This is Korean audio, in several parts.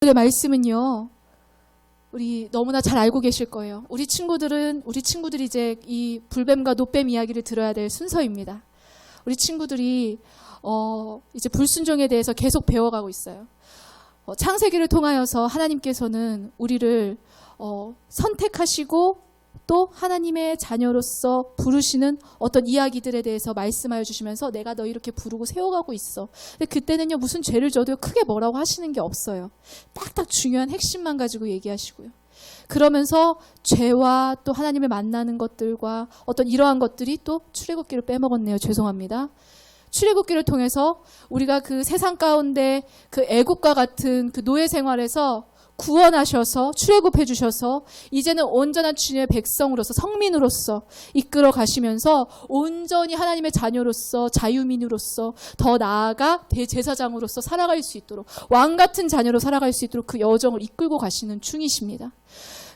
오늘의 말씀은요, 우리 너무나 잘 알고 계실 거예요. 우리 친구들이 이제 이 불뱀과 노뱀 이야기를 들어야 될 순서입니다. 우리 친구들이 이제 불순종에 대해서 계속 배워가고 있어요. 창세기를 통하여서 하나님께서는 우리를 선택하시고 또 하나님의 자녀로서 부르시는 어떤 이야기들에 대해서 말씀하여 주시면서 내가 너 이렇게 부르고 세워가고 있어. 근데 그때는요, 무슨 죄를 져도 크게 뭐라고 하시는 게 없어요. 딱딱 중요한 핵심만 가지고 얘기하시고요. 그러면서 죄와 또 하나님을 만나는 것들과 어떤 이러한 것들이 또 출애굽기를 빼먹었네요. 죄송합니다. 출애굽기를 통해서 우리가 그 세상 가운데 그 애국과 같은 그 노예 생활에서 구원하셔서 출애굽해 주셔서 이제는 온전한 주님의 백성으로서 성민으로서 이끌어 가시면서 온전히 하나님의 자녀로서 자유민으로서 더 나아가 대제사장으로서 살아갈 수 있도록 왕 같은 자녀로 살아갈 수 있도록 그 여정을 이끌고 가시는 중이십니다.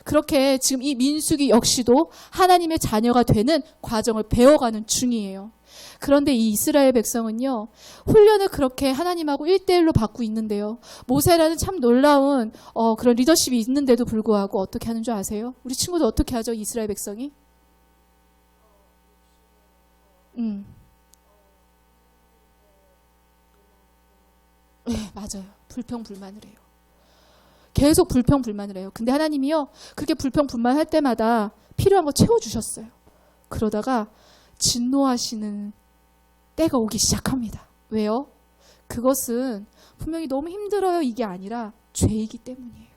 그렇게 지금 이 민수기 역시도 하나님의 자녀가 되는 과정을 배워가는 중이에요. 그런데 이 이스라엘 백성은요, 훈련을 그렇게 하나님하고 1대1로 받고 있는데요, 모세라는 참 놀라운 그런 리더십이 있는데도 불구하고 어떻게 하는 줄 아세요? 우리 친구들 어떻게 하죠? 이스라엘 백성이? 네, 맞아요. 불평불만을 해요. 계속 불평불만을 해요. 근데 하나님이요, 그렇게 불평불만할 때마다 필요한 거 채워주셨어요. 그러다가 진노하시는 때가 오기 시작합니다. 왜요? 그것은 분명히 너무 힘들어요 이게 아니라 죄이기 때문이에요.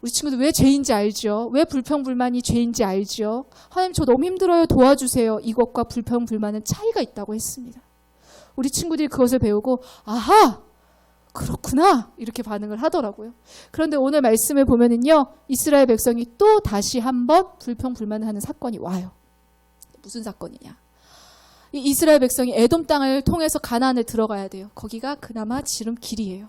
우리 친구들 왜 죄인지 알죠? 왜 불평불만이 죄인지 알죠? 하나님 저 너무 힘들어요 도와주세요. 이것과 불평불만은 차이가 있다고 했습니다. 우리 친구들이 그것을 배우고 아하! 그렇구나 이렇게 반응을 하더라고요. 그런데 오늘 말씀을 보면은요, 이스라엘 백성이 또 다시 한번 불평불만을 하는 사건이 와요. 무슨 사건이냐? 이 이스라엘 백성이 에돔 땅을 통해서 가나안에 들어가야 돼요. 거기가 그나마 지름길이에요.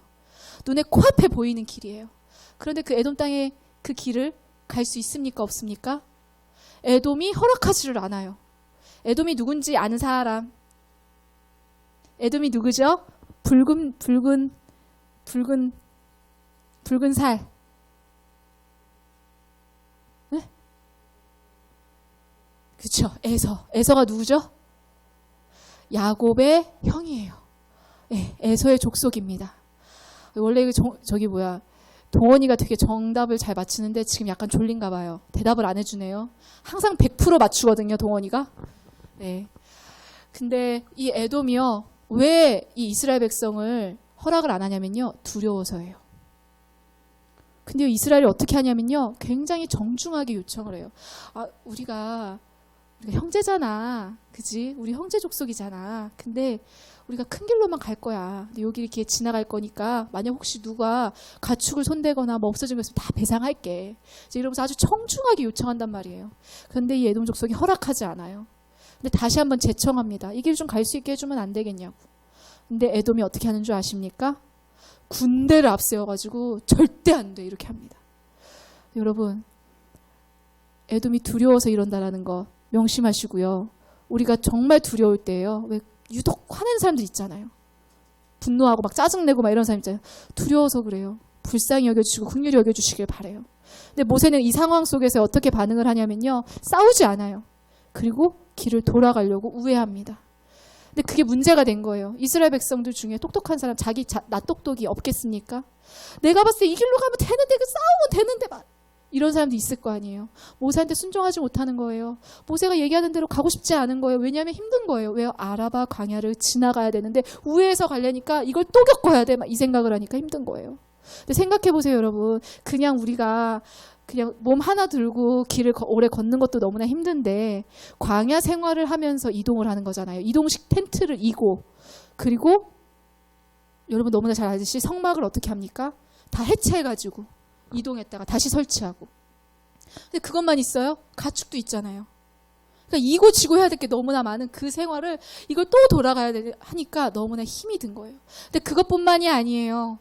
눈에 코앞에 보이는 길이에요. 그런데 그 에돔 땅의 그 길을 갈 수 있습니까? 없습니까? 에돔이 허락하지를 않아요. 에돔이 누군지 아는 사람? 에돔이 누구죠? 붉은 살. 네? 그쵸. 에서가 누구죠? 야곱의 형이에요. 네, 에서의 족속입니다. 원래 동원이가 되게 정답을 잘 맞추는데 지금 약간 졸린가 봐요. 대답을 안 해주네요. 항상 100% 맞추거든요, 동원이가. 네. 근데 이 에돔이요, 왜 이 이스라엘 백성을 허락을 안 하냐면요, 두려워서예요. 근데 이스라엘이 어떻게 하냐면요, 굉장히 정중하게 요청을 해요. 우리가 형제잖아, 그지? 우리 형제 족속이잖아. 근데 우리가 큰 길로만 갈 거야. 근데 여기 이렇게 지나갈 거니까 만약 혹시 누가 가축을 손대거나 뭐 없어진 거 있으면 다 배상할게. 이러면서 아주 정중하게 요청한단 말이에요. 그런데 이 에돔 족속이 허락하지 않아요. 근데 다시 한번 재청합니다. 이 길 좀 갈 수 있게 해주면 안 되겠냐고. 근데 에돔이 어떻게 하는 줄 아십니까? 군대를 앞세워가지고 절대 안 돼 이렇게 합니다. 여러분, 에돔이 두려워서 이런다라는 거 명심하시고요. 우리가 정말 두려울 때예요. 왜 유독 화내는 사람들 있잖아요. 분노하고 막 짜증내고 막 이런 사람 있잖아요. 두려워서 그래요. 불쌍히 여겨주시고 긍휼히 여겨주시길 바래요. 근데 모세는 이 상황 속에서 어떻게 반응을 하냐면요, 싸우지 않아요. 그리고 길을 돌아가려고 우회합니다. 근데 그게 문제가 된 거예요. 이스라엘 백성들 중에 똑똑한 사람, 나 똑똑이 없겠습니까? 내가 봤을 때 이 길로 가면 되는데, 싸우면 되는데 막 이런 사람도 있을 거 아니에요. 모세한테 순종하지 못하는 거예요. 모세가 얘기하는 대로 가고 싶지 않은 거예요. 왜냐하면 힘든 거예요. 왜요? 아라바 광야를 지나가야 되는데 우회해서 가려니까 이걸 또 겪어야 돼. 막 이 생각을 하니까 힘든 거예요. 근데 생각해 보세요, 여러분. 그냥 우리가 그냥 몸 하나 들고 길을 오래 걷는 것도 너무나 힘든데 광야 생활을 하면서 이동을 하는 거잖아요. 이동식 텐트를 이고, 그리고 여러분 너무나 잘 알듯이 성막을 어떻게 합니까? 다 해체해가지고 이동했다가 다시 설치하고. 근데 그것만 있어요? 가축도 있잖아요. 그러니까 이고 지고 해야 될 게 너무나 많은 그 생활을 이걸 또 돌아가야 하니까 너무나 힘이 든 거예요. 근데 그것뿐만이 아니에요.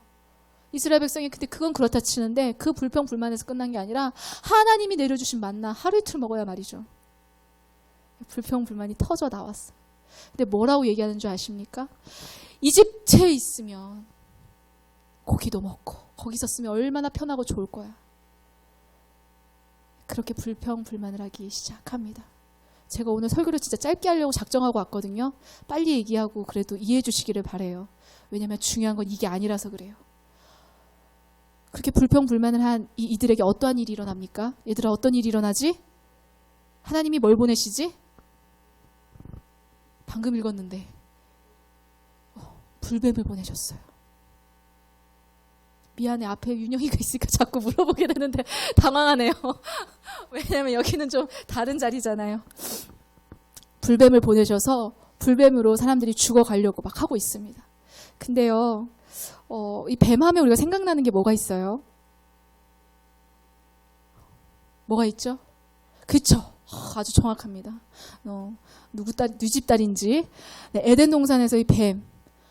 이스라엘 백성이 근데 그건 그렇다 치는데 그 불평불만에서 끝난 게 아니라 하나님이 내려주신 만나 하루 이틀 먹어야 말이죠. 불평불만이 터져 나왔어요. 근데 뭐라고 얘기하는 줄 아십니까? 이집트에 있으면 고기도 먹고 거기 있었으면 얼마나 편하고 좋을 거야. 그렇게 불평불만을 하기 시작합니다. 제가 오늘 설교를 진짜 짧게 하려고 작정하고 왔거든요. 빨리 얘기하고 그래도 이해해 주시기를 바래요. 왜냐하면 중요한 건 이게 아니라서 그래요. 그렇게 불평불만을 한 이들에게 어떠한 일이 일어납니까? 얘들아, 어떤 일이 일어나지? 하나님이 뭘 보내시지? 방금 읽었는데 불뱀을 보내셨어요. 미안해, 앞에 윤영이가 있으니까 자꾸 물어보게 되는데 당황하네요. 왜냐면 여기는 좀 다른 자리잖아요. 불뱀을 보내셔서 불뱀으로 사람들이 죽어가려고 막 하고 있습니다. 근데요, 이 뱀하면 우리가 생각나는 게 뭐가 있어요? 뭐가 있죠? 그쵸? 아주 정확합니다. 누구 집 딸인지. 네, 에덴 동산에서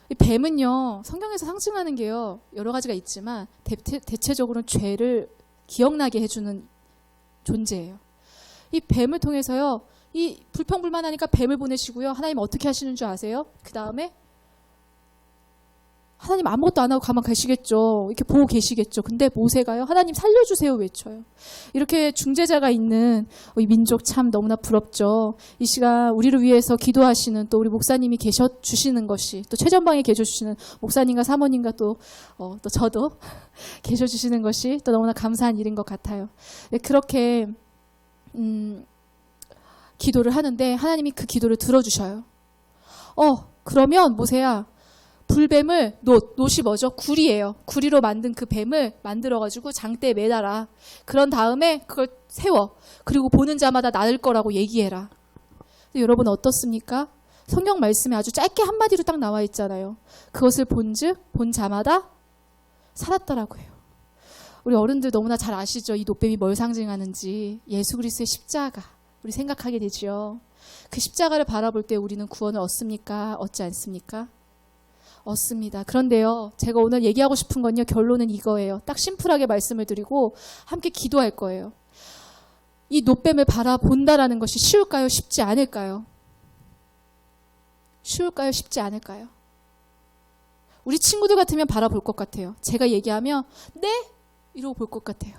이 뱀은요, 성경에서 상징하는 게요, 여러 가지가 있지만 대체적으로는 죄를 기억나게 해주는 존재예요. 이 뱀을 통해서요, 이 불평불만하니까 뱀을 보내시고요, 하나님 어떻게 하시는 줄 아세요? 그 다음에 하나님 아무것도 안 하고 가만 계시겠죠. 이렇게 보고 계시겠죠. 근데 모세가요, 하나님 살려주세요 외쳐요. 이렇게 중재자가 있는 이 민족 참 너무나 부럽죠. 이 시간 우리를 위해서 기도하시는 또 우리 목사님이 계셔 주시는 것이, 또 최전방에 계셔 주시는 목사님과 사모님과 또 저도 계셔 주시는 것이 또 너무나 감사한 일인 것 같아요. 네, 그렇게 기도를 하는데 하나님이 그 기도를 들어주셔요. 그러면 모세야, 불뱀을 놋이 뭐죠? 구리예요. 구리로 만든 그 뱀을 만들어가지고 장대에 매달아. 그런 다음에 그걸 세워. 그리고 보는 자마다 나을 거라고 얘기해라. 근데 여러분 어떻습니까? 성경 말씀에 아주 짧게 한마디로 딱 나와 있잖아요. 그것을 본즉 본 자마다 살았더라고요. 우리 어른들 너무나 잘 아시죠? 이 놋뱀이 뭘 상징하는지. 예수 그리스도의 십자가. 우리 생각하게 되죠. 그 십자가를 바라볼 때 우리는 구원을 얻습니까? 얻지 않습니까? 얻습니다. 그런데요, 제가 오늘 얘기하고 싶은 건요, 결론은 이거예요. 딱 심플하게 말씀을 드리고 함께 기도할 거예요. 이 놋뱀을 바라본다라는 것이 쉬울까요? 쉽지 않을까요? 쉬울까요? 쉽지 않을까요? 우리 친구들 같으면 바라볼 것 같아요. 제가 얘기하면 네? 이러고 볼 것 같아요.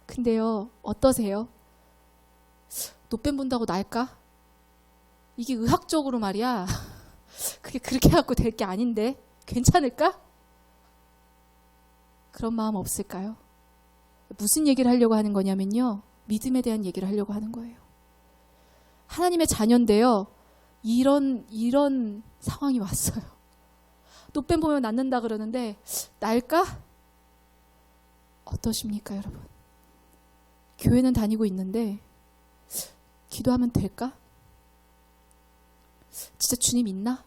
근데요, 어떠세요? 놋뱀 본다고 나을까? 이게 의학적으로 말이야, 그게 그렇게 갖고 될 게 아닌데 괜찮을까? 그런 마음 없을까요? 무슨 얘기를 하려고 하는 거냐면요, 믿음에 대한 얘기를 하려고 하는 거예요. 하나님의 자녀인데요, 이런 상황이 왔어요. 놋뱀 보면 낫는다 그러는데 나을까? 어떠십니까, 여러분? 교회는 다니고 있는데 기도하면 될까? 진짜 주님 있나?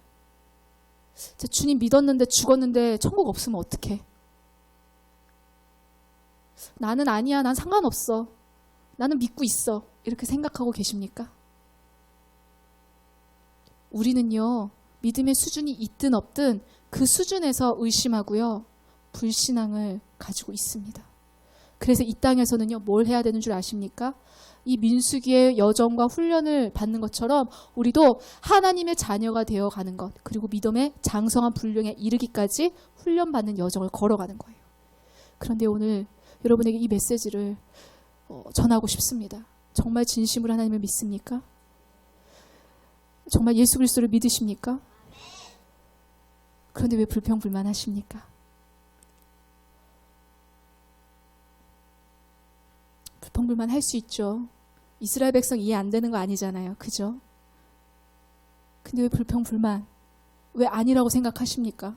진짜 주님 믿었는데 죽었는데 천국 없으면 어떡해? 나는 아니야, 난 상관없어, 나는 믿고 있어, 이렇게 생각하고 계십니까? 우리는요, 믿음의 수준이 있든 없든 그 수준에서 의심하고요, 불신앙을 가지고 있습니다. 그래서 이 땅에서는요, 뭘 해야 되는 줄 아십니까? 이 민수기의 여정과 훈련을 받는 것처럼 우리도 하나님의 자녀가 되어가는 것, 그리고 믿음의 장성한 분량에 이르기까지 훈련받는 여정을 걸어가는 거예요. 그런데 오늘 여러분에게 이 메시지를 전하고 싶습니다. 정말 진심으로 하나님을 믿습니까? 정말 예수 그리스도를 믿으십니까? 그런데 왜 불평불만하십니까? 불평불만 할 수 있죠. 이스라엘 백성 이해 안 되는 거 아니잖아요. 그죠? 근데 왜 불평불만, 왜 아니라고 생각하십니까?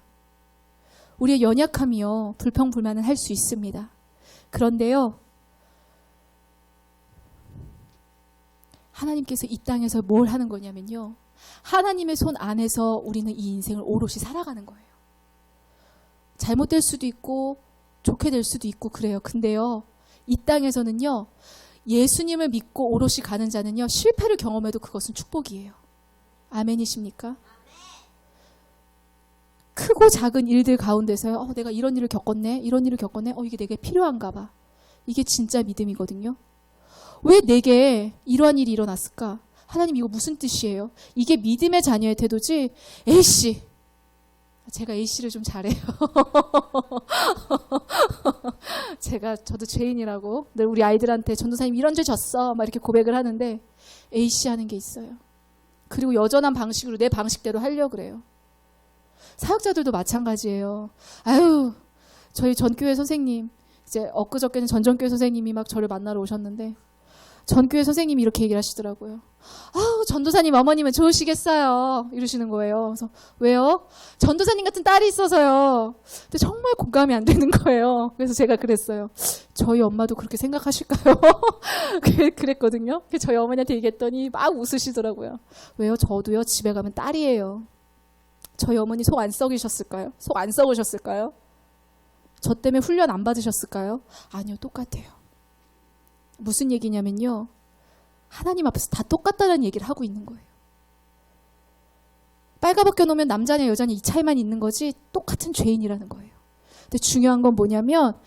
우리의 연약함이요, 불평불만은 할 수 있습니다. 그런데요, 하나님께서 이 땅에서 뭘 하는 거냐면요, 하나님의 손 안에서 우리는 이 인생을 오롯이 살아가는 거예요. 잘못될 수도 있고 좋게 될 수도 있고 그래요. 근데요, 이 땅에서는요, 예수님을 믿고 오롯이 가는 자는요, 실패를 경험해도 그것은 축복이에요. 아멘이십니까? 크고 작은 일들 가운데서요, 내가 이런 일을 겪었네, 이런 일을 겪었네, 이게 내게 필요한가 봐. 이게 진짜 믿음이거든요. 왜 내게 이러한 일이 일어났을까? 하나님, 이거 무슨 뜻이에요? 이게 믿음의 자녀의 태도지. A씨, 제가 A씨를 좀 잘해요. 저도 죄인이라고 늘 우리 아이들한테 전도사님 이런 죄 졌어 막 이렇게 고백을 하는데 A씨 하는 게 있어요. 그리고 여전한 방식으로 내 방식대로 하려고 그래요. 사역자들도 마찬가지예요. 아유, 저희 전교회 선생님, 이제 엊그저께는 전전교회 선생님이 막 저를 만나러 오셨는데 전교회 선생님이 이렇게 얘기를 하시더라고요. 아우, 전도사님 어머님은 좋으시겠어요. 이러시는 거예요. 그래서 왜요? 전도사님 같은 딸이 있어서요. 근데 정말 공감이 안 되는 거예요. 그래서 제가 그랬어요. 저희 엄마도 그렇게 생각하실까요? 그랬거든요. 저희 어머니한테 얘기했더니 막 웃으시더라고요. 왜요? 저도요, 집에 가면 딸이에요. 저희 어머니 속 안 썩이셨을까요? 속 안 썩으셨을까요? 저 때문에 훈련 안 받으셨을까요? 아니요, 똑같아요. 무슨 얘기냐면요, 하나님 앞에서 다 똑같다는 얘기를 하고 있는 거예요. 빨가벗겨 놓으면 남자냐 여자냐 이 차이만 있는 거지 똑같은 죄인이라는 거예요. 근데 중요한 건 뭐냐면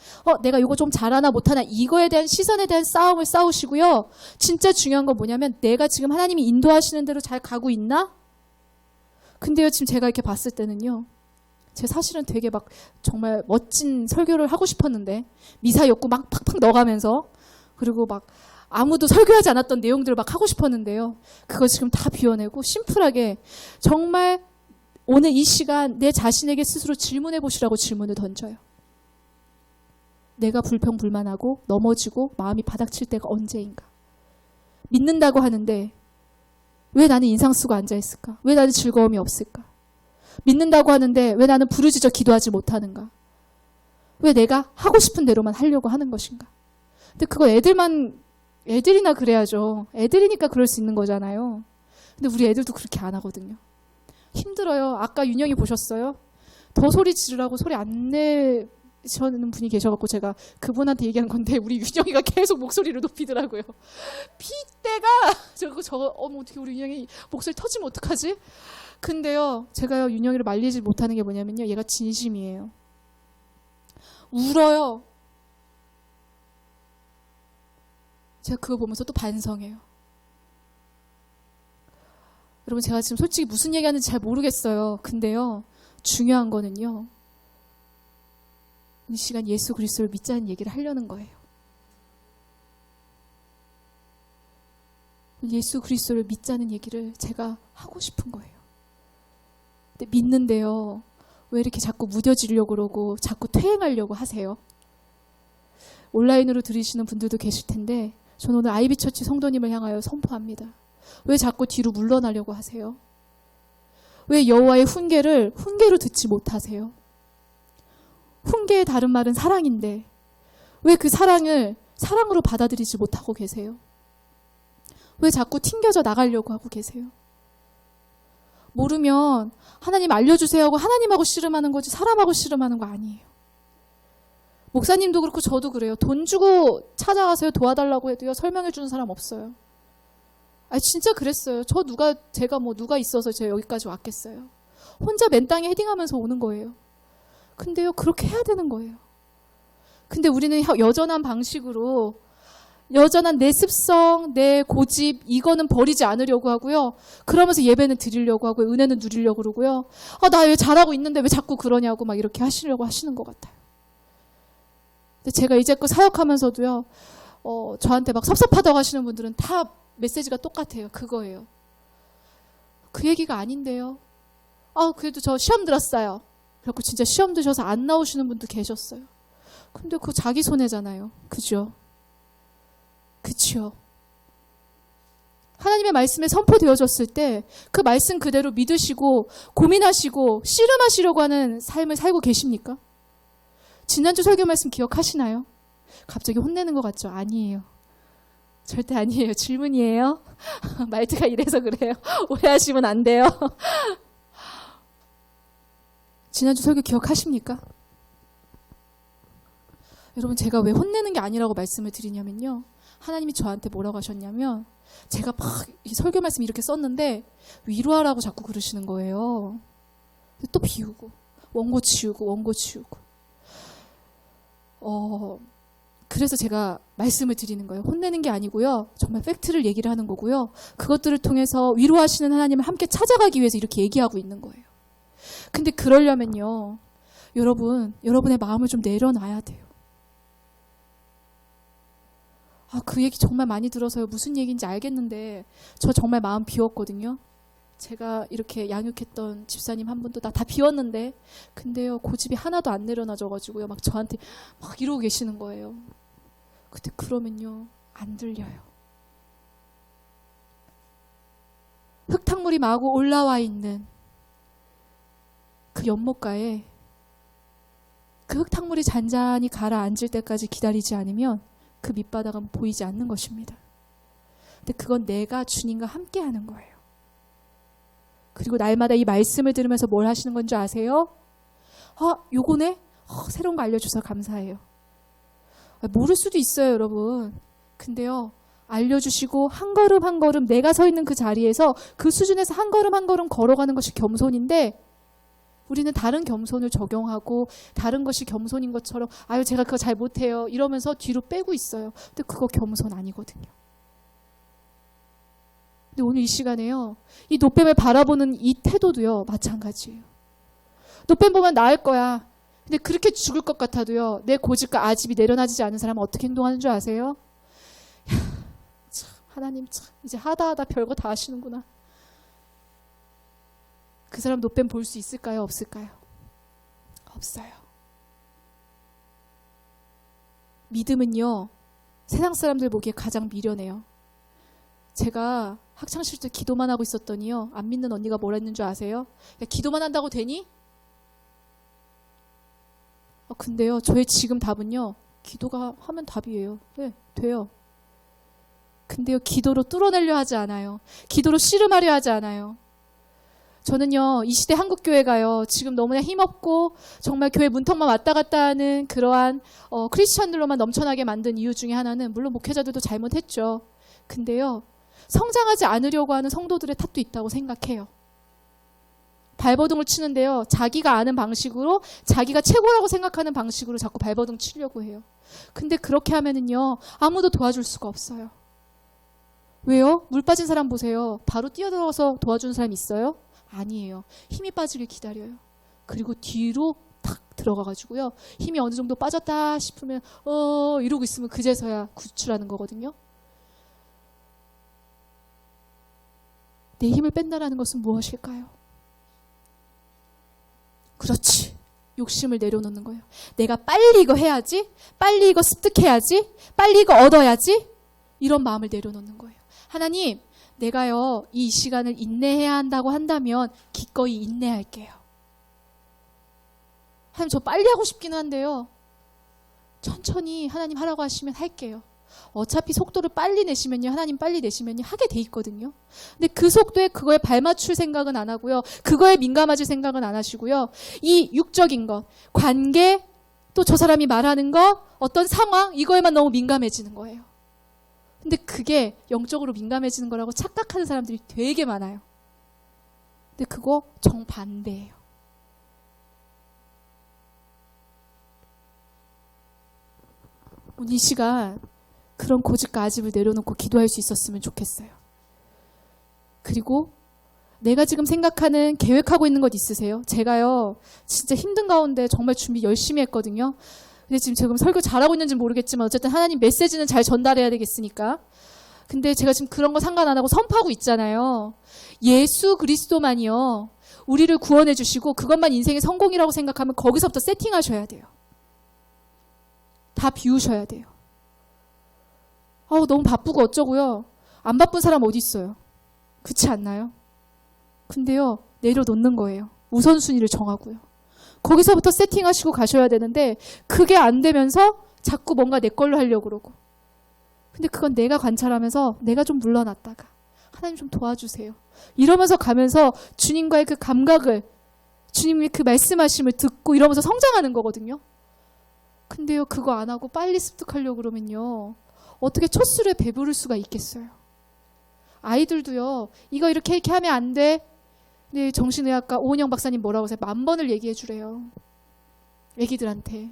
내가 이거 좀 잘하나 못하나 이거에 대한 시선에 대한 싸움을 싸우시고요. 진짜 중요한 건 뭐냐면 내가 지금 하나님이 인도하시는 대로 잘 가고 있나? 근데요, 지금 제가 이렇게 봤을 때는요, 제가 사실은 되게 막 정말 멋진 설교를 하고 싶었는데 미사 욕구 막 팍팍 넣어가면서, 그리고 막 아무도 설교하지 않았던 내용들을 막 하고 싶었는데요, 그거 지금 다 비워내고 심플하게 정말 오늘 이 시간 내 자신에게 스스로 질문해 보시라고 질문을 던져요. 내가 불평불만하고 넘어지고 마음이 바닥칠 때가 언제인가? 믿는다고 하는데 왜 나는 인상 쓰고 앉아있을까? 왜 나는 즐거움이 없을까? 믿는다고 하는데 왜 나는 부르짖어 기도하지 못하는가? 왜 내가 하고 싶은 대로만 하려고 하는 것인가? 근데 그거 애들이나 그래야죠. 애들이니까 그럴 수 있는 거잖아요. 근데 우리 애들도 그렇게 안 하거든요. 힘들어요. 아까 윤영이 보셨어요? 더 소리 지르라고 소리 안 내시는 분이 계셔갖고 제가 그분한테 얘기한 건데 우리 윤영이가 계속 목소리를 높이더라고요. 핏대가 어떻게 우리 윤영이 목소리 터지면 어떡하지? 근데요, 제가요 윤영이를 말리지 못하는 게 뭐냐면요, 얘가 진심이에요. 울어요. 제가 그거 보면서 또 반성해요. 여러분, 제가 지금 솔직히 무슨 얘기하는지 잘 모르겠어요. 근데요, 중요한 거는요, 이 시간 예수 그리스도를 믿자는 얘기를 하려는 거예요. 예수 그리스도를 믿자는 얘기를 제가 하고 싶은 거예요. 근데 믿는데요, 왜 이렇게 자꾸 무뎌지려고 그러고 자꾸 퇴행하려고 하세요? 온라인으로 들으시는 분들도 계실 텐데 저는 오늘 아이비처치 성도님을 향하여 선포합니다. 왜 자꾸 뒤로 물러나려고 하세요? 왜 여호와의 훈계로 듣지 못하세요? 훈계의 다른 말은 사랑인데 왜 그 사랑을 사랑으로 받아들이지 못하고 계세요? 왜 자꾸 튕겨져 나가려고 하고 계세요? 모르면 하나님 알려주세요 하고 하나님하고 씨름하는 거지 사람하고 씨름하는 거 아니에요. 목사님도 그렇고 저도 그래요. 돈 주고 찾아가세요 도와달라고 해도요, 설명해 주는 사람 없어요. 진짜 그랬어요. 제가 누가 있어서 제가 여기까지 왔겠어요. 혼자 맨 땅에 헤딩하면서 오는 거예요. 근데요, 그렇게 해야 되는 거예요. 근데 우리는 여전한 방식으로, 여전한 내 습성, 내 고집, 이거는 버리지 않으려고 하고요. 그러면서 예배는 드리려고 하고요. 은혜는 누리려고 그러고요. 나 왜 잘하고 있는데 왜 자꾸 그러냐고 막 이렇게 하시려고 하시는 것 같아요. 근데 제가 이제껏 사역하면서도요, 저한테 막 섭섭하다고 하시는 분들은 다 메시지가 똑같아요. 그거예요. 그 얘기가 아닌데요. 그래도 저 시험 들었어요. 그래갖고 진짜 시험 드셔서 안 나오시는 분도 계셨어요. 근데 그거 자기 손해잖아요. 그죠? 그쵸? 하나님의 말씀에 선포되어졌을 때 그 말씀 그대로 믿으시고 고민하시고 씨름하시려고 하는 삶을 살고 계십니까? 지난주 설교 말씀 기억하시나요? 갑자기 혼내는 것 같죠? 아니에요. 절대 아니에요. 질문이에요. 말투가 이래서 그래요. 오해하시면 안 돼요. 지난주 설교 기억하십니까? 여러분, 제가 왜 혼내는 게 아니라고 말씀을 드리냐면요, 하나님이 저한테 뭐라고 하셨냐면, 제가 막 설교 말씀 이렇게 썼는데 위로하라고 자꾸 그러시는 거예요. 또 비우고 원고 지우고 그래서 제가 말씀을 드리는 거예요. 혼내는 게 아니고요, 정말 팩트를 얘기를 하는 거고요, 그것들을 통해서 위로하시는 하나님을 함께 찾아가기 위해서 이렇게 얘기하고 있는 거예요. 근데 그러려면요, 여러분의 마음을 좀 내려놔야 돼요. 그 얘기 정말 많이 들어서요. 무슨 얘기인지 알겠는데 저 정말 마음 비웠거든요. 제가 이렇게 양육했던 집사님 한 분도 나 다 비웠는데 근데요 고집이 하나도 안 내려놔져가지고요 막 저한테 막 이러고 계시는 거예요. 근데 그러면요 안 들려요. 흙탕물이 마구 올라와 있는 그 연못가에 그 흙탕물이 잔잔히 가라앉을 때까지 기다리지 않으면 그 밑바닥은 보이지 않는 것입니다. 근데 그건 내가 주님과 함께 하는 거예요. 그리고 날마다 이 말씀을 들으면서 뭘 하시는 건지 아세요? 요거네? 새로운 거 알려줘서 감사해요. 모를 수도 있어요, 여러분. 근데요, 알려주시고 한 걸음 한 걸음 내가 서 있는 그 자리에서 그 수준에서 한 걸음 한 걸음 걸어가는 것이 겸손인데 우리는 다른 겸손을 적용하고 다른 것이 겸손인 것처럼 제가 그거 잘 못해요 이러면서 뒤로 빼고 있어요. 근데 그거 겸손 아니거든요. 근데 오늘 이 시간에요. 이 노뱀을 바라보는 이 태도도요. 마찬가지예요. 노뱀 보면 나을 거야. 근데 그렇게 죽을 것 같아도요. 내 고집과 아집이 내려놔지지 않은 사람은 어떻게 행동하는 줄 아세요? 참, 하나님 참 이제 하다 별거 다 하시는구나. 그 사람 노뱀 볼 수 있을까요? 없을까요? 없어요. 믿음은요. 세상 사람들 보기에 가장 미련해요. 제가 학창시절 때 기도만 하고 있었더니요. 안 믿는 언니가 뭐라 했는 줄 아세요? 야, 기도만 한다고 되니? 근데요. 저의 지금 답은요. 기도가 하면 답이에요. 네, 돼요. 근데요. 기도로 뚫어내려 하지 않아요. 기도로 씨름하려 하지 않아요. 저는요. 이 시대 한국교회가요. 지금 너무나 힘없고 정말 교회 문턱만 왔다 갔다 하는 그러한 크리스천들로만 넘쳐나게 만든 이유 중에 하나는 물론 목회자들도 잘못했죠. 근데요. 성장하지 않으려고 하는 성도들의 탓도 있다고 생각해요. 발버둥을 치는데요. 자기가 아는 방식으로 자기가 최고라고 생각하는 방식으로 자꾸 발버둥 치려고 해요. 근데 그렇게 하면은요. 아무도 도와줄 수가 없어요. 왜요? 물 빠진 사람 보세요. 바로 뛰어들어서 도와주는 사람 있어요? 아니에요. 힘이 빠지길 기다려요. 그리고 뒤로 탁 들어가가지고요. 힘이 어느 정도 빠졌다 싶으면 이러고 있으면 그제서야 구출하는 거거든요. 내 힘을 뺀다라는 것은 무엇일까요? 그렇지. 욕심을 내려놓는 거예요. 내가 빨리 이거 해야지. 빨리 이거 습득해야지. 빨리 이거 얻어야지. 이런 마음을 내려놓는 거예요. 하나님, 내가요 이 시간을 인내해야 한다고 한다면 기꺼이 인내할게요. 하나님 저 빨리 하고 싶기는 한데요. 천천히 하나님 하라고 하시면 할게요. 어차피 속도를 빨리 내시면요. 하나님 빨리 내시면요. 하게 돼 있거든요. 근데 그 속도에 그거에 발맞출 생각은 안 하고요. 그거에 민감해질 생각은 안 하시고요. 이 육적인 것, 관계, 또 저 사람이 말하는 거, 어떤 상황 이거에만 너무 민감해지는 거예요. 근데 그게 영적으로 민감해지는 거라고 착각하는 사람들이 되게 많아요. 근데 그거 정반대예요. 오늘 이 시간 그런 고집과 아집을 내려놓고 기도할 수 있었으면 좋겠어요. 그리고 내가 지금 생각하는 계획하고 있는 것 있으세요? 제가요 진짜 힘든 가운데 정말 준비 열심히 했거든요. 근데 지금 설교 잘하고 있는지 모르겠지만 어쨌든 하나님 메시지는 잘 전달해야 되겠으니까. 근데 제가 지금 그런 거 상관 안 하고 선포하고 있잖아요. 예수 그리스도만이요. 우리를 구원해 주시고 그것만 인생의 성공이라고 생각하면 거기서부터 세팅하셔야 돼요. 다 비우셔야 돼요. 너무 바쁘고 어쩌고요. 안 바쁜 사람 어디 있어요? 그렇지 않나요? 근데요. 내려놓는 거예요. 우선순위를 정하고요. 거기서부터 세팅하시고 가셔야 되는데 그게 안 되면서 자꾸 뭔가 내 걸로 하려고 그러고. 근데 그건 내가 관찰하면서 내가 좀 물러났다가 하나님 좀 도와주세요. 이러면서 가면서 주님과의 그 감각을 주님의 그 말씀하심을 듣고 이러면서 성장하는 거거든요. 근데요. 그거 안 하고 빨리 습득하려고 그러면요. 어떻게 첫 술에 배부를 수가 있겠어요. 아이들도요. 이거 이렇게 하면 안 돼. 네, 정신의학과 오은영 박사님 뭐라고 하세요? 10,000번을 얘기해 주래요. 애기들한테.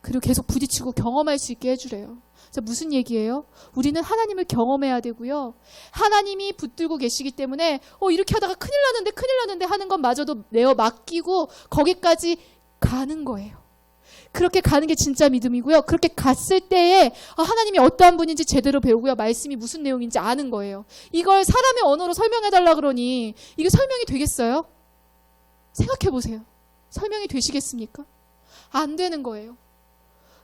그리고 계속 부딪히고 경험할 수 있게 해주래요. 자, 무슨 얘기예요? 우리는 하나님을 경험해야 되고요. 하나님이 붙들고 계시기 때문에 이렇게 하다가 큰일 나는데 하는 것마저도 내어 맡기고 거기까지 가는 거예요. 그렇게 가는 게 진짜 믿음이고요. 그렇게 갔을 때에 하나님이 어떠한 분인지 제대로 배우고요. 말씀이 무슨 내용인지 아는 거예요. 이걸 사람의 언어로 설명해달라 그러니 이게 설명이 되겠어요? 생각해 보세요. 설명이 되시겠습니까? 안 되는 거예요.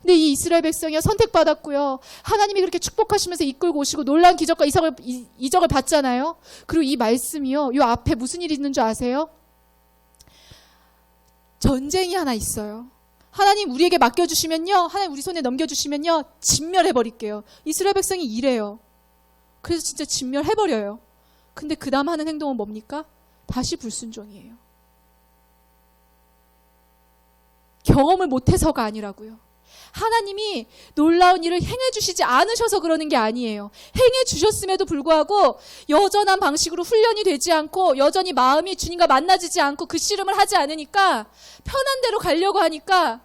근데 이 이스라엘 백성이요, 선택받았고요. 하나님이 그렇게 축복하시면서 이끌고 오시고 놀라운 기적과 이적을 봤잖아요. 그리고 이 말씀이요, 이 앞에 무슨 일이 있는 줄 아세요? 전쟁이 하나 있어요. 하나님 우리에게 맡겨주시면요, 하나님 우리 손에 넘겨주시면요, 진멸해버릴게요. 이스라엘 백성이 이래요. 그래서 진짜 진멸해버려요. 근데 그 다음 하는 행동은 뭡니까? 다시 불순종이에요. 경험을 못해서가 아니라고요. 하나님이 놀라운 일을 행해주시지 않으셔서 그러는 게 아니에요. 행해주셨음에도 불구하고 여전한 방식으로 훈련이 되지 않고 여전히 마음이 주님과 만나지지 않고 그 씨름을 하지 않으니까 편한 대로 가려고 하니까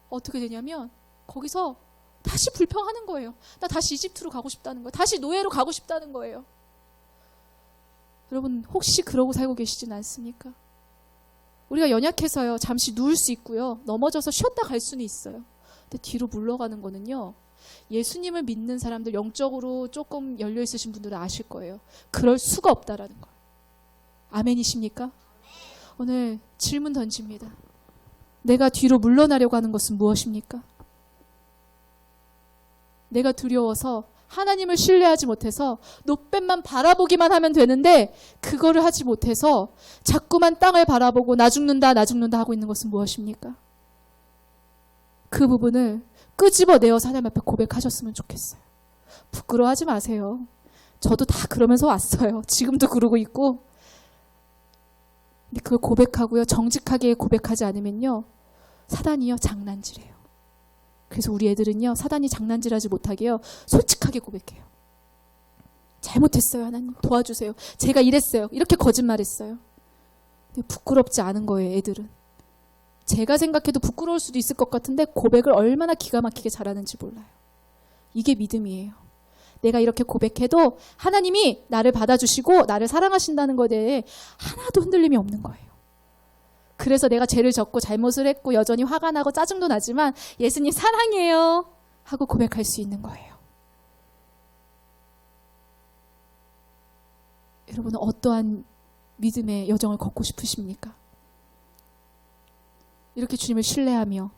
어떻게 되냐면 거기서 다시 불평하는 거예요. 나 다시 이집트로 가고 싶다는 거예요. 다시 노예로 가고 싶다는 거예요. 여러분 혹시 그러고 살고 계시진 않습니까? 우리가 연약해서요, 잠시 누울 수 있고요, 넘어져서 쉬었다 갈 수는 있어요. 근데 뒤로 물러가는 거는요, 예수님을 믿는 사람들, 영적으로 조금 열려있으신 분들은 아실 거예요. 그럴 수가 없다라는 걸. 아멘이십니까? 오늘 질문 던집니다. 내가 뒤로 물러나려고 하는 것은 무엇입니까? 내가 두려워서 하나님을 신뢰하지 못해서 노뱀만 바라보기만 하면 되는데 그거를 하지 못해서 자꾸만 땅을 바라보고 나 죽는다 하고 있는 것은 무엇입니까? 그 부분을 끄집어내어서 하나님 앞에 고백하셨으면 좋겠어요. 부끄러워하지 마세요. 저도 다 그러면서 왔어요. 지금도 그러고 있고. 근데 그걸 고백하고요, 정직하게 고백하지 않으면요, 사단이요, 장난질해요. 그래서 우리 애들은요, 사단이 장난질하지 못하게요, 솔직하게 고백해요. 잘못했어요. 하나님 도와주세요. 제가 이랬어요. 이렇게 거짓말했어요. 근데 부끄럽지 않은 거예요. 애들은. 제가 생각해도 부끄러울 수도 있을 것 같은데 고백을 얼마나 기가 막히게 잘하는지 몰라요. 이게 믿음이에요. 내가 이렇게 고백해도 하나님이 나를 받아주시고 나를 사랑하신다는 것에 대해 하나도 흔들림이 없는 거예요. 그래서 내가 죄를 졌고 잘못을 했고 여전히 화가 나고 짜증도 나지만 예수님 사랑해요 하고 고백할 수 있는 거예요. 여러분은 어떠한 믿음의 여정을 걷고 싶으십니까? 이렇게 주님을 신뢰하며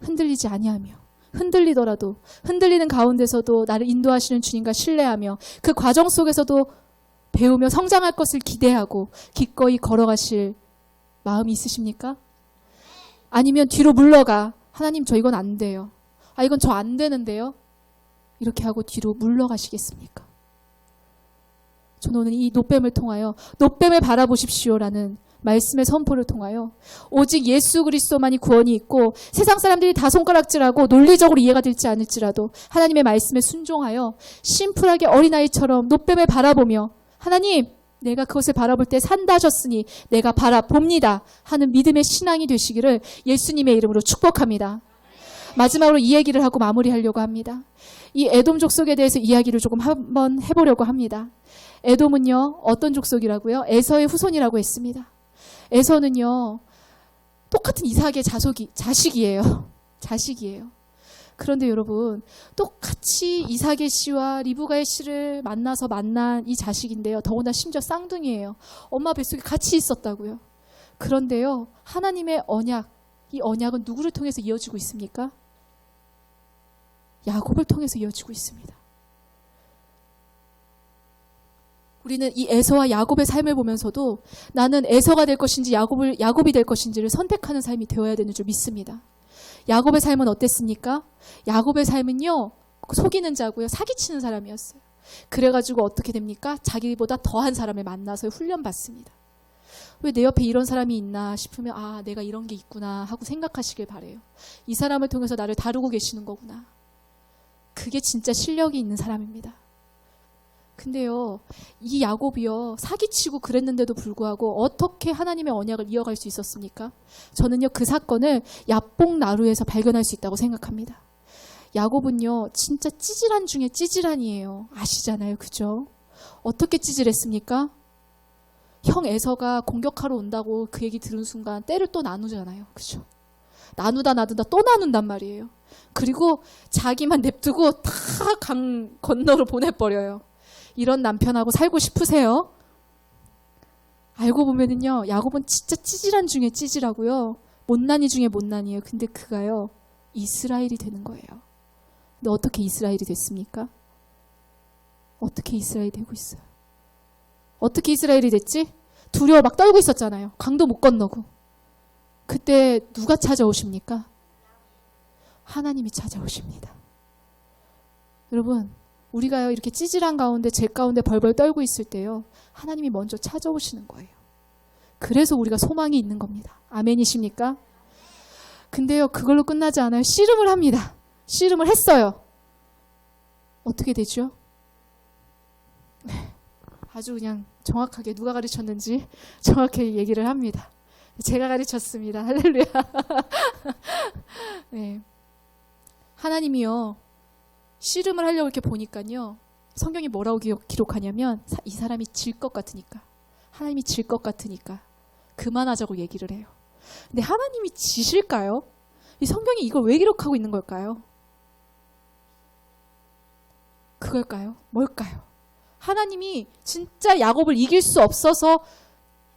흔들리지 아니하며 흔들리더라도 흔들리는 가운데서도 나를 인도하시는 주님과 신뢰하며 그 과정 속에서도 배우며 성장할 것을 기대하고 기꺼이 걸어가실 마음이 있으십니까? 아니면 뒤로 물러가, 하나님 저 이건 안 돼요. 이건 저 안 되는데요. 이렇게 하고 뒤로 물러가시겠습니까? 저는 오늘 이 노뱀을 통하여 노뱀을 바라보십시오라는 말씀의 선포를 통하여 오직 예수 그리스도만이 구원이 있고 세상 사람들이 다 손가락질하고 논리적으로 이해가 될지 않을지라도 하나님의 말씀에 순종하여 심플하게 어린아이처럼 노뱀을 바라보며 하나님 내가 그것을 바라볼 때 산다 하셨으니 내가 바라봅니다 하는 믿음의 신앙이 되시기를 예수님의 이름으로 축복합니다. 마지막으로 이 얘기를 하고 마무리하려고 합니다. 이 에돔 족속에 대해서 이야기를 조금 한번 해보려고 합니다. 에돔은요, 어떤 족속이라고요? 에서의 후손이라고 했습니다. 에서는요, 똑같은 이삭의 자식이에요. 자식이에요. 그런데 여러분, 똑같이 이삭의 씨와 리브가의 씨를 만나서 만난 이 자식인데요. 더구나 심지어 쌍둥이에요. 엄마 뱃속에 같이 있었다고요. 그런데요, 하나님의 언약, 이 언약은 누구를 통해서 이어지고 있습니까? 야곱을 통해서 이어지고 있습니다. 우리는 이 에서와 야곱의 삶을 보면서도 나는 에서가 될 것인지 야곱이 될 것인지를 선택하는 삶이 되어야 되는 줄 믿습니다. 야곱의 삶은 어땠습니까? 야곱의 삶은요, 속이는 자고요, 사기치는 사람이었어요. 그래가지고 어떻게 됩니까? 자기보다 더한 사람을 만나서 훈련받습니다. 왜 내 옆에 이런 사람이 있나 싶으면 내가 이런 게 있구나 하고 생각하시길 바래요. 이 사람을 통해서 나를 다루고 계시는 거구나. 그게 진짜 실력이 있는 사람입니다. 근데요, 이 야곱이요, 사기치고 그랬는데도 불구하고 어떻게 하나님의 언약을 이어갈 수 있었습니까? 저는요, 그 사건을 야복나루에서 발견할 수 있다고 생각합니다. 야곱은요, 진짜 찌질한 중에 찌질한이에요. 아시잖아요, 그죠? 어떻게 찌질했습니까? 형 에서가 공격하러 온다고 그 얘기 들은 순간 때를 또 나누잖아요, 그죠? 나누다 또 나눈단 말이에요. 그리고 자기만 냅두고 다 강 건너로 보내버려요. 이런 남편하고 살고 싶으세요? 알고 보면은요, 야곱은 진짜 찌질한 중에 찌질하고요, 못난이 중에 못난이에요. 근데 그가요, 이스라엘이 되는 거예요. 근데 어떻게 이스라엘이 됐습니까? 어떻게 이스라엘이 되고 있어요? 어떻게 이스라엘이 됐지? 두려워 막 떨고 있었잖아요. 강도 못 건너고. 그때 누가 찾아오십니까? 하나님이 찾아오십니다. 여러분, 우리가요, 이렇게 찌질한 가운데, 죄 가운데 벌벌 떨고 있을 때요, 하나님이 먼저 찾아오시는 거예요. 그래서 우리가 소망이 있는 겁니다. 아멘이십니까? 근데요, 그걸로 끝나지 않아요. 씨름을 합니다. 씨름을 했어요. 어떻게 되죠? 네, 아주 그냥 정확하게 누가 가르쳤는지 정확하게 얘기를 합니다. 제가 가르쳤습니다. 할렐루야. 네. 하나님이요, 씨름을 하려고 이렇게 보니까요, 성경이 뭐라고 기록하냐면, 이 사람이 질 것 같으니까, 하나님이 질 것 같으니까 그만하자고 얘기를 해요. 근데 하나님이 지실까요? 이 성경이 이걸 왜 기록하고 있는 걸까요? 그걸까요? 뭘까요? 하나님이 진짜 야곱을 이길 수 없어서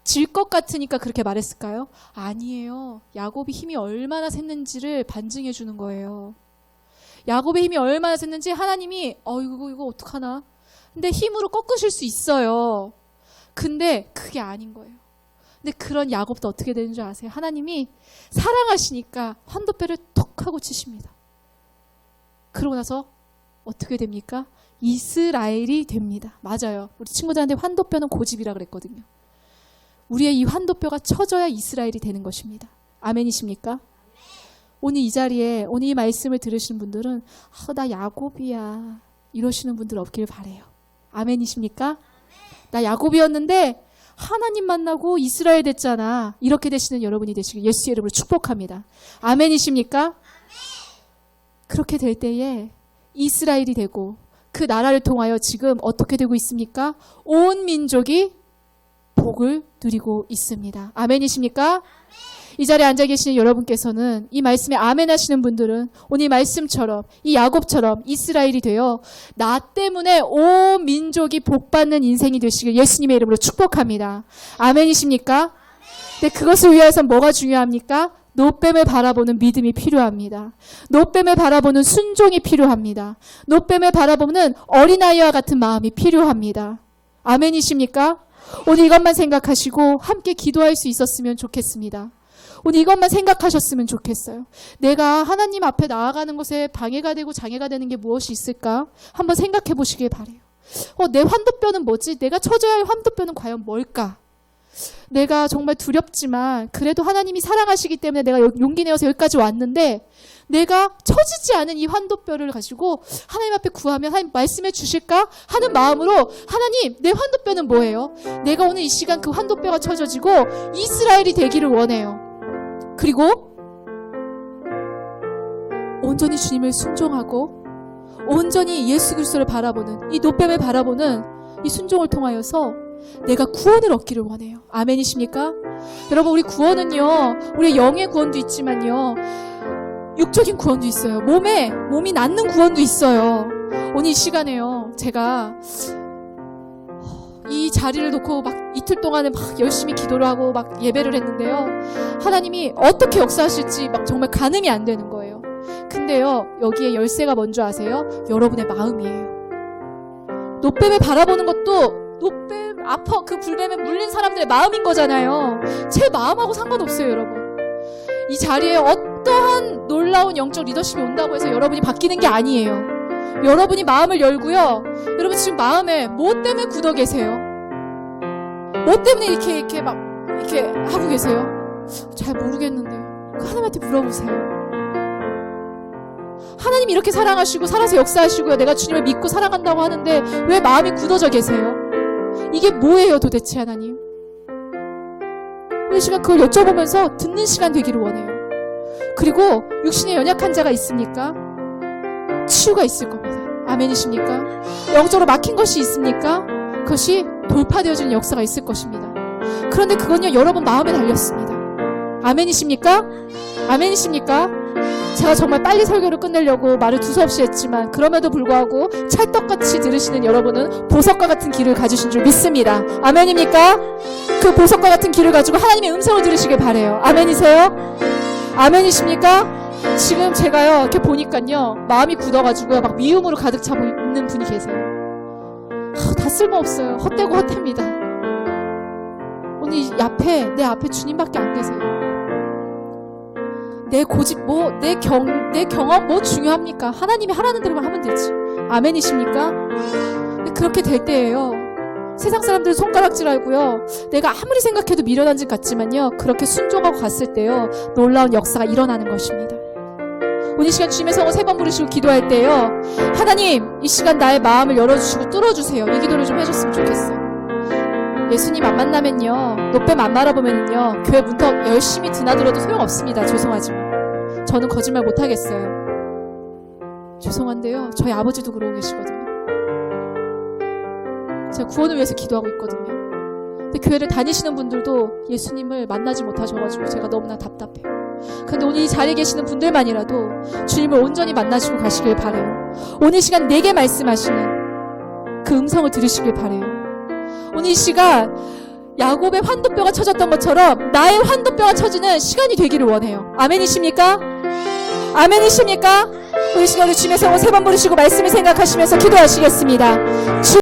질 것 같으니까 그렇게 말했을까요? 아니에요. 야곱이 힘이 얼마나 샜는지를 반증해 주는 거예요. 야곱의 힘이 얼마나 샜는지 하나님이 이거 어떡하나? 근데 힘으로 꺾으실 수 있어요. 근데 그게 아닌 거예요. 근데 그런 야곱도 어떻게 되는 줄 아세요? 하나님이 사랑하시니까 환도뼈를 톡 하고 치십니다. 그러고 나서 어떻게 됩니까? 이스라엘이 됩니다. 맞아요. 우리 친구들한테 환도뼈는 고집이라 그랬거든요. 우리의 이 환도뼈가 쳐져야 이스라엘이 되는 것입니다. 아멘이십니까? 오늘 이 자리에, 오늘 이 말씀을 들으시는 분들은 나 야곱이야 이러시는 분들 없길 바래요. 아멘이십니까? 나 야곱이었는데 하나님 만나고 이스라엘 됐잖아. 이렇게 되시는 여러분이 되시길 예수의 이름으로 축복합니다. 아멘이십니까? 그렇게 될 때에 이스라엘이 되고 그 나라를 통하여 지금 어떻게 되고 있습니까? 온 민족이 복을 누리고 있습니다. 아멘이십니까? 이 자리에 앉아 계시는 여러분께서는 이 말씀에 아멘 하시는 분들은 오늘 말씀처럼 이 야곱처럼 이스라엘이 되어 나 때문에 온 민족이 복받는 인생이 되시길 예수님의 이름으로 축복합니다. 아멘이십니까? 근데 그것을 위해서 뭐가 중요합니까? 노뱀을 바라보는 믿음이 필요합니다. 노뱀을 바라보는 순종이 필요합니다. 노뱀을 바라보는 어린아이와 같은 마음이 필요합니다. 아멘이십니까? 오늘 이것만 생각하시고 함께 기도할 수 있었으면 좋겠습니다. 오늘 이것만 생각하셨으면 좋겠어요. 내가 하나님 앞에 나아가는 것에 방해가 되고 장애가 되는 게 무엇이 있을까? 한번 생각해 보시길 바래요. 내 환도뼈는 뭐지? 내가 쳐줘야 할 환도뼈는 과연 뭘까? 내가 정말 두렵지만 그래도 하나님이 사랑하시기 때문에 내가 용기 내어서 여기까지 왔는데 내가 쳐지지 않은 이 환도뼈를 가지고 하나님 앞에 구하면 하나님 말씀해 주실까 하는 마음으로 하나님 내 환도뼈는 뭐예요? 내가 오늘 이 시간 그 환도뼈가 쳐져지고 이스라엘이 되기를 원해요. 그리고 온전히 주님을 순종하고 온전히 예수 그리스도를 바라보는 이 노뱀을 바라보는 이 순종을 통하여서 내가 구원을 얻기를 원해요. 아멘이십니까? 여러분, 우리 구원은요, 우리 영의 구원도 있지만요, 육적인 구원도 있어요. 몸이 낫는 구원도 있어요. 오늘 이 시간에요, 제가 이 자리를 놓고 막 이틀 동안에 막 열심히 기도를 하고 막 예배를 했는데요, 하나님이 어떻게 역사하실지 막 정말 가늠이 안 되는 거예요. 근데요, 여기에 열쇠가 뭔지 아세요? 여러분의 마음이에요. 노뱀을 바라보는 것도 노뱀, 그 불뱀에 물린 사람들의 마음인 거잖아요. 제 마음하고 상관없어요, 여러분. 이 자리에 어떠한 놀라운 영적 리더십이 온다고 해서 여러분이 바뀌는 게 아니에요. 여러분이 마음을 열고요. 여러분 지금 마음에 뭐 때문에 굳어 계세요? 뭐 때문에 이렇게 하고 계세요? 잘 모르겠는데요. 하나님한테 물어보세요. 하나님이 이렇게 사랑하시고 살아서 역사하시고요. 내가 주님을 믿고 사랑한다고 하는데 왜 마음이 굳어져 계세요? 이게 뭐예요 도대체 하나님? 이 시간 그걸 여쭤보면서 듣는 시간 되기를 원해요. 그리고 육신에 연약한 자가 있습니까? 치유가 있을 겁니다. 아멘이십니까? 영적으로 막힌 것이 있습니까? 그것이 돌파되어지는 역사가 있을 것입니다. 그런데 그건요 여러분 마음에 달렸습니다. 아멘이십니까? 아멘이십니까? 제가 정말 빨리 설교를 끝내려고 말을 두서없이 했지만 그럼에도 불구하고 찰떡같이 들으시는 여러분은 보석과 같은 귀를 가지신 줄 믿습니다. 아멘입니까? 그 보석과 같은 귀를 가지고 하나님의 음성을 들으시길 바라요. 아멘이세요? 아멘이십니까? 지금 제가요 이렇게 보니까요 마음이 굳어가지고요 막 미움으로 가득 차고 있는 분이 계세요. 다 쓸모없어요. 헛되고 헛됩니다. 오늘 내 앞에 주님밖에 안 계세요. 내 고집 내 경험 중요합니까? 하나님이 하라는 대로만 하면 되지. 아멘이십니까? 그렇게 될 때예요. 세상 사람들 손가락질하고요. 내가 아무리 생각해도 미련한 짓 같지만요. 그렇게 순종하고 갔을 때요. 놀라운 역사가 일어나는 것입니다. 오늘 시간 주님의 성을 3번 부르시고 기도할 때요. 하나님, 이 시간 나의 마음을 열어주시고 뚫어주세요. 이 기도를 좀 해줬으면 좋겠어요. 예수님 안 만나면요. 노뱀 안 말아보면요. 교회 문턱 열심히 드나들어도 소용없습니다. 죄송하지만. 저는 거짓말 못하겠어요. 죄송한데요. 저희 아버지도 그러고 계시거든요. 제가 구원을 위해서 기도하고 있거든요. 근데 교회를 다니시는 분들도 예수님을 만나지 못하셔가지고 제가 너무나 답답해요. 근데 오늘 이 자리에 계시는 분들만이라도 주님을 온전히 만나시고 가시길 바라요. 오늘 시간 내게 말씀하시는 그 음성을 들으시길 바라요. 오늘 이 시간 야곱의 환도뼈가 쳐졌던 것처럼 나의 환도뼈가 쳐지는 시간이 되기를 원해요. 아멘이십니까? 아멘이십니까? 우리 시간을 주님의 성을 3번 부르시고 말씀을 생각하시면서 기도하시겠습니다.